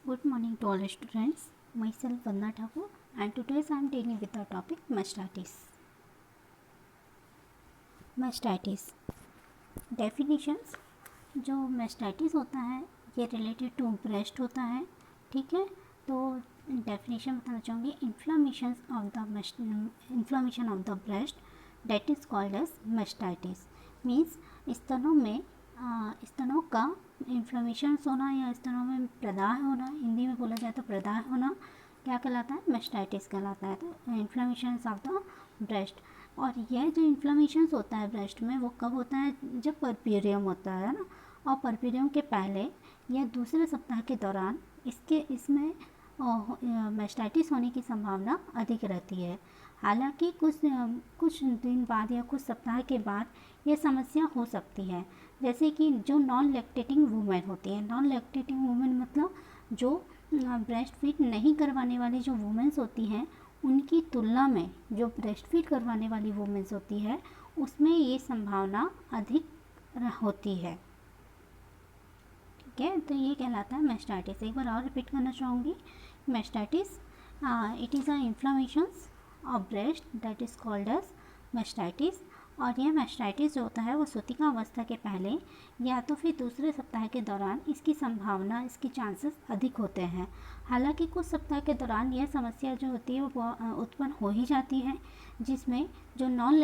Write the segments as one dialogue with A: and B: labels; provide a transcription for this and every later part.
A: Good morning to all students. Myself Vandana Thakur and today I am dealing with the topic mastitis. Mastitis definitions. जो mastitis होता है ये related to breast होता है, ठीक है। तो definition बताना चाहूँगी, inflammation of the breast that is called as mastitis means स्तनों का इन्फ्लेमेशन होना या स्तनों में प्रदाह होना, हिंदी में बोला जाए तो प्रदाह होना क्या कहलाता है, मेस्टाइटिस कहलाता है। तो इन्फ्लेमेशन ऑफ द ब्रेस्ट, और यह जो इन्फ्लेमेशन होता है ब्रेस्ट में वो कब होता है, जब परपीरियम होता है ना, और परपीरियम के पहले या दूसरे सप्ताह के दौरान इसमें मेस्टाइटिस होने की संभावना अधिक रहती है। हालांकि कुछ दिन बाद या कुछ सप्ताह के बाद यह समस्या हो सकती है, जैसे कि जो नॉन लैक्टेटिंग वुमेन होती है। नॉन लैक्टेटिंग वुमेन मतलब जो ब्रेस्ट फीड नहीं करवाने वाली जो वुमेन्स होती हैं उनकी तुलना में जो ब्रेस्ट फीड करवाने वाली वुमेन्स होती है उसमें ये संभावना अधिक होती है, ठीक है। तो ये कहलाता है मेस्टाइटिस। एक बार और रिपीट करना चाहूँगी, mastitis it is a inflammation of breast that is called as mastitis. और यह मेस्टाइटिस जो होता है वो सूतिका अवस्था के पहले या तो फिर दूसरे सप्ताह के दौरान इसकी संभावना, इसकी चांसेस अधिक होते हैं। हालांकि कुछ सप्ताह के दौरान यह समस्या जो होती है वो उत्पन्न हो ही जाती है, जिसमें जो नॉन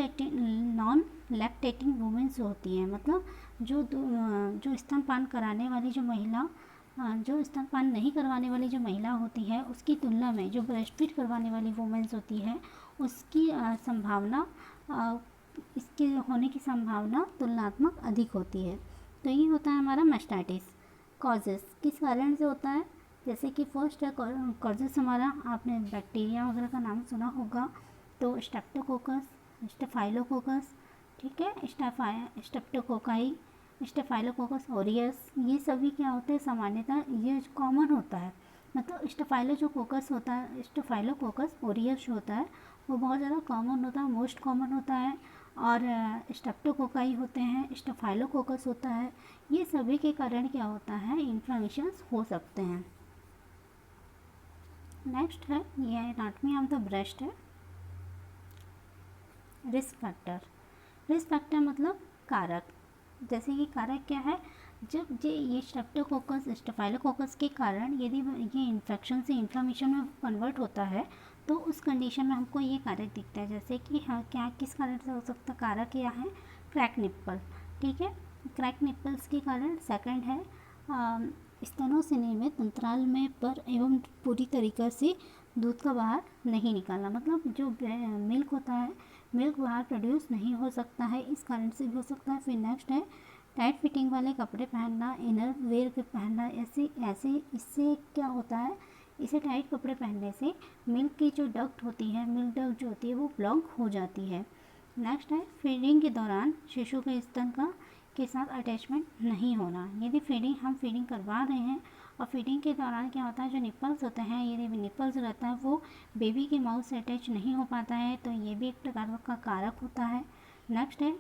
A: लैक्टेटिंग वुमेन्स होती हैं, मतलब जो स्तनपान कराने वाली जो महिला, जो स्तनपान नहीं करवाने वाली जो महिला होती है उसकी तुलना में जो ब्रेस्ट फीड करवाने वाली वुमेन्स होती है उसकी संभावना, इसके होने की संभावना तुलनात्मक अधिक होती है। तो ये होता है हमारा मेस्टाइटिस। कॉजेस किस कारण से होता है, जैसे कि फर्स्ट है कॉजेस हमारा, आपने बैक्टीरिया वगैरह का नाम सुना होगा, तो स्ट्रेप्टोकोकस, स्टेफाइलोकोकस, ठीक है, स्ट्रेप्टोकोकाई, स्टेफाइलोकोकस ऑरियस, ये सभी क्या होते हैं सामान्यतः ये कॉमन होता है। मतलब स्टेफाइलोकोकस ऑरियस होता है वो बहुत ज़्यादा कॉमन होता है, मोस्ट कॉमन होता है। और स्ट्रेप्टोकोकाई होते हैं, स्टेफाइलोकोकस होता है, ये सभी के कारण क्या होता है, इन्फ्लेमेशंस हो सकते हैं। नेक्स्ट है ये एनाटॉमी ऑफ द ब्रेस्ट है। रिस्क फैक्टर मतलब कारक, जैसे कि कारक क्या है, जब ये स्ट्रेप्टोकोकस स्टेफाइलोकोकस के कारण यदि ये इन्फेक्शन से इन्फ्लेमेशन में कन्वर्ट होता है तो उस कंडीशन में हमको ये कारक दिखता है। जैसे कि हाँ, क्या किस कारण से हो सकता है, कारक क्या है, क्रैक निप्पल, ठीक है, क्रैक निप्पल्स के कारण। सेकंड है स्तनों से निर्मित अंतराल में पर एवं पूरी तरीक़ा से दूध का बाहर नहीं निकालना, मतलब जो मिल्क होता है मिल्क बाहर प्रोड्यूस नहीं हो सकता है, इस कारण से भी हो सकता है। फिर नेक्स्ट है टाइट फिटिंग वाले कपड़े पहनना, इनर वेयर के पहनना, ऐसे इससे क्या होता है, इसे टाइट कपड़े पहनने से मिल्क की जो डक्ट होती है, मिल्क डक्ट जो होती है वो ब्लॉक हो जाती है। नेक्स्ट है फीडिंग के दौरान शिशु के स्तन के साथ अटैचमेंट नहीं होना। यदि हम फीडिंग करवा रहे हैं और फीडिंग के दौरान क्या होता है, जो निप्पल्स होते हैं, यदि निप्पल्स रहता है वो बेबी के माउथ से अटैच नहीं हो पाता है, तो ये भी एक प्रकार का कारक होता है। नेक्स्ट है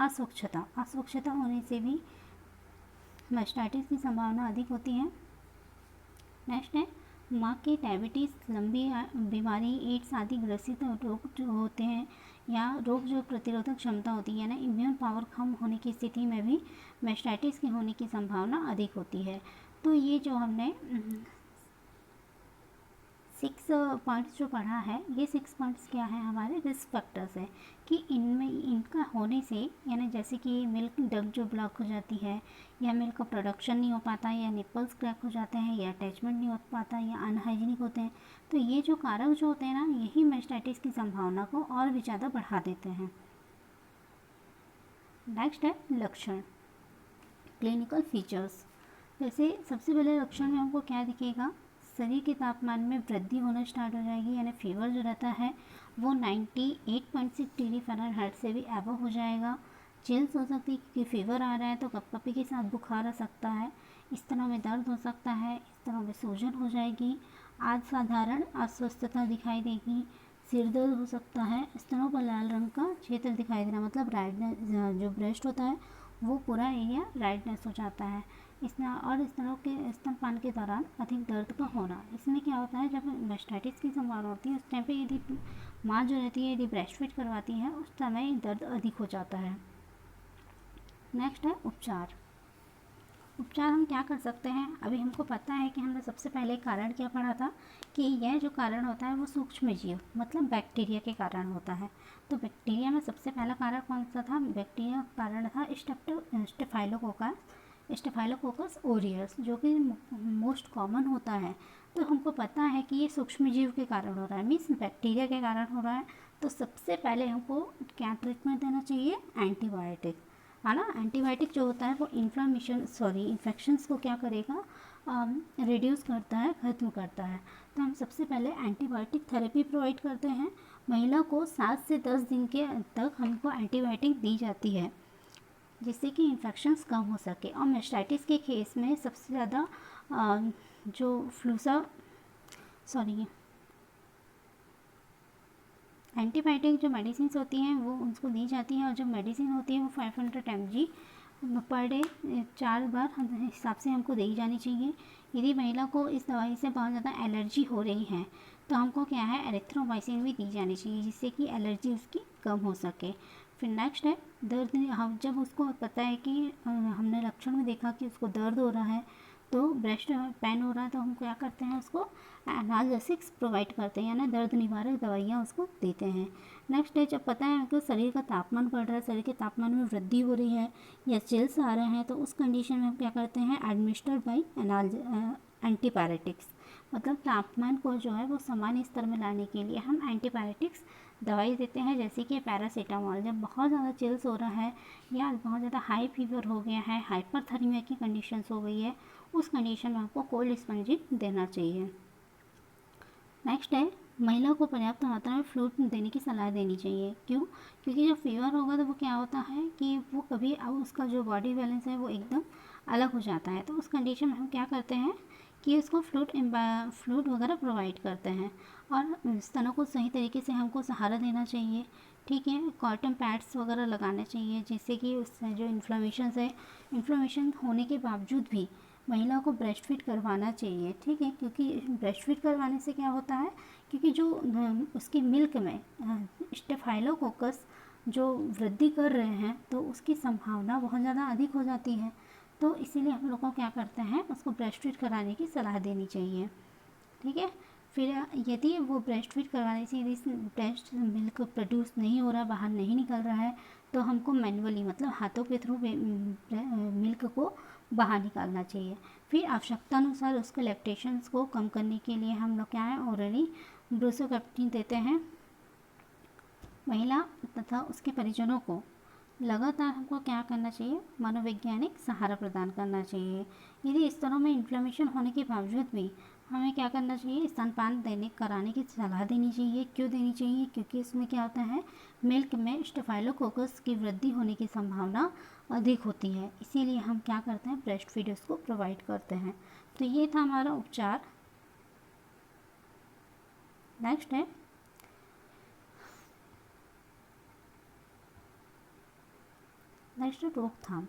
A: अस्वच्छता होने से भी मेस्टाइटिस की संभावना अधिक होती है। नेक्स्ट है माँ के डायबिटीज़, लंबी बीमारी, एड्स आदि ग्रसित रोग जो होते हैं, या रोग जो प्रतिरोधक क्षमता होती है ना, इम्यून पावर कम होने की स्थिति में भी मेस्टाइटिस के होने की संभावना अधिक होती है। तो ये जो हमने 6 पॉइंट्स जो पढ़ा है, ये 6 पॉइंट्स क्या है, हमारे रिस्क फैक्टर्स है कि इनका होने से, यानी जैसे कि मिल्क डक्ट जो ब्लॉक हो जाती है, या मिल्क का प्रोडक्शन नहीं हो पाता, या निप्पल्स क्रैक हो जाते हैं, या अटैचमेंट नहीं हो पाता, या अनहाइजीनिक होते हैं, तो ये जो कारक जो होते हैं ना, यही मेस्टाइटिस की संभावना को और भी ज़्यादा बढ़ा देते हैं। नेक्स्ट है लक्षण, क्लिनिकल फीचर्स। जैसे सबसे पहले लक्षण में हमको क्या दिखेगा, शरीर के तापमान में वृद्धि होना स्टार्ट हो जाएगी, यानी फीवर जो रहता है वो 98.6 डिग्री फ़ारेनहाइट से भी एबव हो जाएगा। चिल्स हो सकती है क्योंकि फीवर आ रहा है, तो कपकपी के साथ बुखार आ सकता है, स्तनों में दर्द हो सकता है, स्तनों में सूजन हो जाएगी, असाधारण अस्वस्थता दिखाई देगी, सिर दर्द हो सकता है, स्तनों पर लाल रंग का क्षेत्र दिखाई देना, मतलब रेडनेस, जो ब्रेस्ट होता है वो पूरा एरिया रेडनेस हो जाता है। स्तनों के स्तनपान के दौरान अधिक दर्द का होना। इसमें क्या होता है, जब मास्टाइटिस की संभावना होती है उस टाइम पे यदि माँ जो रहती है यदि ब्रेस्ट फीड करवाती है उस समय दर्द अधिक हो जाता है। नेक्स्ट है उपचार। उपचार हम क्या कर सकते हैं, अभी हमको पता है कि हमने सबसे पहले कारण क्या पढ़ा था कि यह जो कारण होता है वो सूक्ष्म जीव मतलब बैक्टीरिया के कारण होता है। तो बैक्टीरिया में सबसे पहला कारण कौन सा था, बैक्टीरिया का कारण था स्टेफाइलोकोकस ओरियस, जो कि मोस्ट कॉमन होता है। तो हमको पता है कि ये सूक्ष्म जीव के कारण हो रहा है, मीन्स बैक्टीरिया के कारण हो रहा है। तो सबसे पहले हमको क्या ट्रीटमेंट देना चाहिए, एंटीबायोटिक, है ना। एंटीबायोटिक जो होता है वो इन्फेक्शंस को क्या करेगा, रिड्यूस करता है, ख़त्म करता है। तो हम सबसे पहले एंटीबायोटिक थेरेपी प्रोवाइड करते हैं। महिला को 7 से 10 दिन के तक हमको एंटीबायोटिक दी जाती है जिससे कि इन्फेक्शंस कम हो सके। और मास्टाइटिस के केस में सबसे ज़्यादा जो एंटीबायोटिक जो मेडिसिन होती हैं वो उनको दी जाती है, और जो मेडिसिन होती है वो 500 mg पर डे 4 बार हिसाब से हमको दी जानी चाहिए। यदि महिला को इस दवाई से बहुत ज़्यादा एलर्जी हो रही है तो हमको क्या है, एरिथ्रोमाइसिन भी दी जानी चाहिए जिससे कि एलर्जी उसकी कम हो सके। फिर नेक्स्ट है दर्द। हम जब उसको पता है कि हमने लक्षण में देखा कि उसको दर्द हो रहा है, तो ब्रेस्ट पेन हो रहा है, तो हम क्या करते हैं, उसको एनाल्जेसिक्स प्रोवाइड करते हैं, यानी दर्द निवारक दवाइयाँ उसको देते हैं। नेक्स्ट है जब पता है कि शरीर का तापमान बढ़ रहा है, शरीर के तापमान में वृद्धि हो रही है या चिल्स आ रहे हैं, तो उस कंडीशन में हम क्या करते हैं, एडमिनिस्टर्ड बाई एंटीपायरेटिक्स, मतलब तापमान को जो है वो सामान्य स्तर में लाने के लिए हम एंटीबायोटिक्स दवाई देते हैं, जैसे कि पैरासीटामॉल। जब बहुत ज़्यादा चिल्स हो रहा है या बहुत ज़्यादा हाई फीवर हो गया है, हाइपरथर्मिया की कंडीशंस हो गई है, उस कंडीशन में आपको कोल्ड स्पंजिन देना चाहिए। नेक्स्ट है महिला को पर्याप्त मात्रा में फ्लूइड देने की सलाह देनी चाहिए। क्यों? क्योंकि जब फीवर होगा तो वो क्या होता है कि वो कभी अब उसका जो बॉडी बैलेंस है वो एकदम अलग हो जाता है। तो उस कंडीशन में हम क्या करते हैं कि उसको फ्लूइड वगैरह प्रोवाइड करते हैं, और स्तनों को सही तरीके से हमको सहारा देना चाहिए। ठीक है, कॉटन पैड्स वगैरह लगाने चाहिए जिससे कि उससे जो इन्फ्लेमेशन होने के बावजूद भी महिला को ब्रेस्ट फीड करवाना चाहिए। ठीक है, क्योंकि ब्रेस्ट फीड करवाने से क्या होता है, क्योंकि जो उसकी मिल्क में स्टेफाइलोकोकस जो वृद्धि कर रहे हैं तो उसकी संभावना बहुत ज़्यादा अधिक हो जाती है। तो इसीलिए हम लोग को क्या करते हैं, उसको ब्रेस्ट फीड कराने की सलाह देनी चाहिए। ठीक है, फिर यदि वो ब्रेस्ट फीड करवाने से यदि ब्रेस्ट मिल्क प्रोड्यूस नहीं हो रहा, बाहर नहीं निकल रहा है, तो हमको मैनुअली मतलब हाथों के थ्रू मिल्क को बाहर निकालना चाहिए। फिर आवश्यकतानुसार उसके लैक्टेशंस को कम करने के लिए हम लोग क्या है, ओरली ब्रोसोकैप्टिन देते हैं। महिला तथा उसके परिजनों को लगातार हमको क्या करना चाहिए, मनोवैज्ञानिक सहारा प्रदान करना चाहिए। यदि इस तरह में इन्फ्लेमेशन होने के बावजूद भी हमें क्या करना चाहिए, स्तनपान कराने की सलाह देनी चाहिए। क्यों देनी चाहिए? क्योंकि इसमें क्या होता है, मिल्क में स्टेफाइलोकोकस की वृद्धि होने की संभावना अधिक होती है, इसीलिए हम क्या करते हैं, ब्रेस्ट फीड उसको प्रोवाइड करते हैं। तो ये था हमारा उपचार। नेक्स्ट है रोकथाम।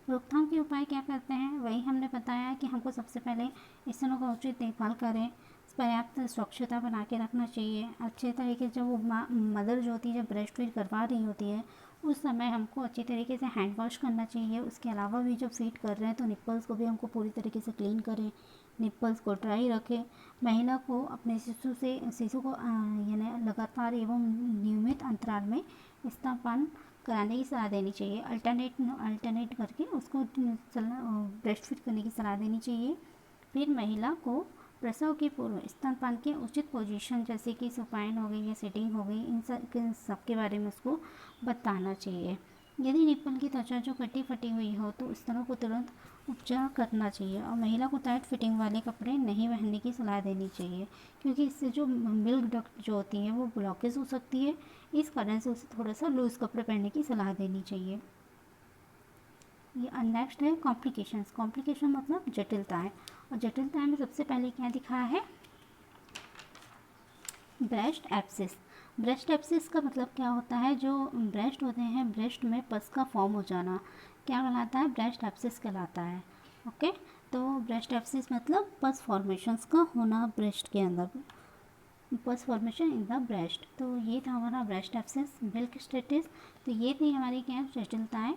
A: रोकथाम के उपाय क्या करते हैं, वही हमने बताया कि हमको सबसे पहले स्तनों का उचित देखभाल करें, पर्याप्त स्वच्छता बना के रखना चाहिए। अच्छे तरीके से जब वो मदर जो होती है, जब ब्रेस्ट फीड करवा रही होती है, उस समय हमको अच्छी तरीके से हैंड वॉश करना चाहिए। उसके अलावा भी जब फीड कर रहे हैं तो निप्पल्स को भी हमको पूरी तरीके से क्लीन करें, निप्पल्स को ड्राई रखें। महिला को अपने शिशु को यानी लगातार एवं नियमित अंतराल में स्तनपान कराने की सलाह देनी चाहिए। अल्टरनेट करके उसको ब्रेस्ट फीड करने की सलाह देनी चाहिए। फिर महिला को प्रसव के पूर्व स्तनपान के उचित पोजीशन जैसे कि सुपाइन हो गई या सिटिंग हो गई, इन सब के बारे में उसको बताना चाहिए। यदि निप्पल की त्वचा जो कटी फटी हुई हो तो स्तनों को तुरंत उपचार करना चाहिए, और महिला को टाइट फिटिंग वाले कपड़े नहीं पहनने की सलाह देनी चाहिए, क्योंकि इससे जो मिल्क डक्ट जो होती है वो ब्लॉकेज हो सकती है। इस कारण से उसे थोड़ा सा लूज़ कपड़े पहनने की सलाह देनी चाहिए। ये नेक्स्ट है कॉम्प्लिकेशन मतलब जटिलताएं, और जटिलताएं में सबसे पहले क्या दिखा है, ब्रेस्ट एब्सिस का मतलब क्या होता है, जो ब्रेस्ट होते हैं, ब्रेस्ट में पस का फॉर्म हो जाना क्या कहलाता है, ब्रेस्ट एब्सिस कहलाता है। ओके, तो ब्रेस्ट एब्सेस मतलब पस फॉर्मेशंस का होना ब्रेस्ट के अंदर, pus formation in the breast. तो ये था हमारा ब्रेस्ट एब्सेस। मिल्क स्टेटिस, तो ये थी हमारी क्या जटिलताएँ।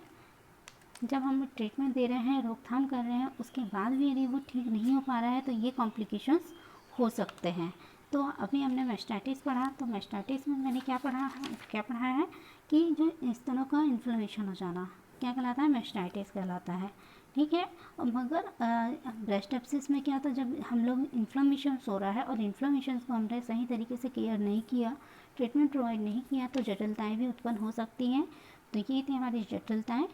A: जब हम ट्रीटमेंट दे रहे हैं, रोकथाम कर रहे हैं, उसके बाद भी यदि वो ठीक नहीं हो पा रहा है तो ये कॉम्प्लिकेशंस हो सकते हैं। तो अभी हमने मेस्टाइटिस पढ़ा, तो मेस्टाइटिस में मैंने क्या पढ़ा है कि जो स्तनों का इन्फ्लेमेशन हो जाना क्या कहलाता है, मेस्टाइटिस कहलाता है। ठीक है, मगर ब्रेस्ट एब्सेस में क्या था, जब हम लोग इन्फ्लेमेशन हो रहा है और इन्फ्लेमेशन को हमने सही तरीके से केयर नहीं किया, ट्रीटमेंट प्रोवाइड नहीं किया, तो जटिलताएँ भी उत्पन्न हो सकती हैं। तो ये थी हमारी जटिलताएँ।